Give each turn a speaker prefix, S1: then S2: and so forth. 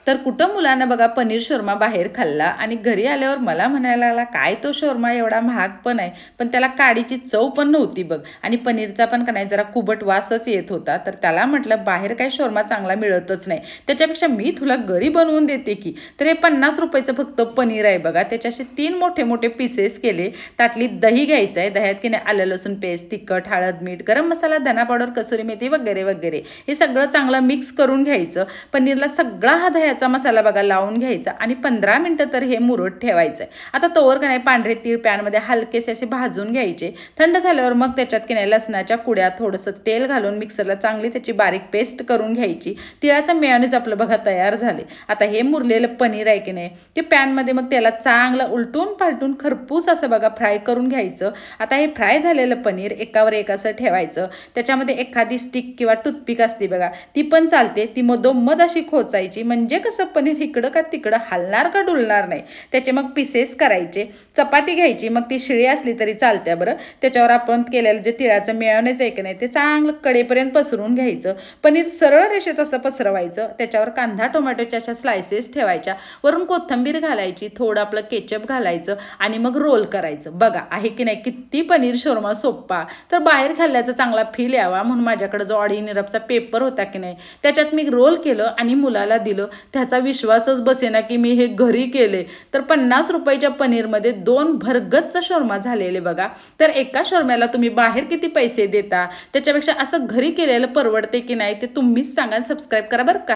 S1: तर कुठं मुलांना बघा पनीर शोरमा बाहेर खाल्ला आणि घरी आल्यावर मला म्हणायला लागला, काय तो शोरमा एवढा महाग पण आहे, पण त्याला काडीची चव पण नव्हती बघ, आणि पनीरचा पण का नाही जरा कुबट वासच येत होता. तर त्याला म्हटलं बाहेर काय शोरमा चांगला मिळतच नाही, त्याच्यापेक्षा मी तुला घरी बनवून देते की. तर हे 50 रुपयाचं फक्त पनीर आहे बघा. त्याच्याशी 3 मोठे मोठे पीसेस केले. ताटली दही घ्यायचं आहे, दह्यात की नाही आलं लसूण पेस्ट, तिखट, हळद, मीठ, गरम मसाला, धना पावडर, कसुरी मेथी वगैरे वगैरे हे सगळं चांगलं मिक्स करून घ्यायचं. पनीरला सगळा हा दह्याचा मसाला बघा लावून घ्यायचा आणि 15 मिनिटं तर हे मुरत ठेवायचं आहे. आता तोवर का नाही पांढरे तीळ पॅनमध्ये हलकेसे असे भाजून घ्यायचे. थंड झाल्यावर मग त्याच्यात की नाही लसणाच्या कुड्या, थोडंसं तेल घालून मिक्सरला चांगली त्याची बारीक पेस्ट करून घ्यायची. तिळाचं मेयोनीज आपलं बघा तयार झाले. आता हे मुरलेलं पनीर आहे की नाही ते पॅनमध्ये मग त्याला चांगलं उलटून पालटून खरपूस असं बघा फ्राय करून घ्यायचं. आता हे फ्राय झालेलं पनीर एकावर एक असं ठेवायचं. त्याच्यामध्ये एखादी स्टिक किंवा टूथपिक असते बघा, ती पण चालते, ती मधोमध अशी खोचायची, म्हणजे कसं पनीर इकडं का तिकडं हलणार का डुलणार नाही. त्याचे मग पीसेस करायचे. चपाती घ्यायची, मग ती शिळी असली तरी चालत्या बरं. त्याच्यावर आपण केलेलं जे तिळाचं मेयोनीज आहे की नाही ते चांगलं कडेपर्यंत पसरून घ्यायचं. पनीर सरळ रेषेत असं पसरवायचं. त्याच्यावर कांदा टोमॅटोच्या अशा स्लायसेस ठेवायच्या, वरून कोथिंबीर घालायची, थोडं आपलं केचप घालायचं आणि मग रोल करायचं. बघा आहे की नाही किती पनीर शोरमा सोप्पा. तर बाहेर खाल्ल्याचा चांगला फील यावा म्हणून माझ्याकडे जो ऑडी निरपचा पेपर होता की नाही त्याच्यात मी रोल केलं आणि मुलाला दिलं. त्याचा विश्वासच बसेना की मी हे घरी केले. तर 50 रुपयाच्या पनीरमध्ये 2 भरगच्च शोरमा झालेले बघा. तर एका शोरम्याला तुम्ही बाहेर किती पैसे देता, त्याच्यापेक्षा असं घरी केलेलं परवडते की नाही ते तुम्हीच सांगा. सबस्क्राईब करा बरं का.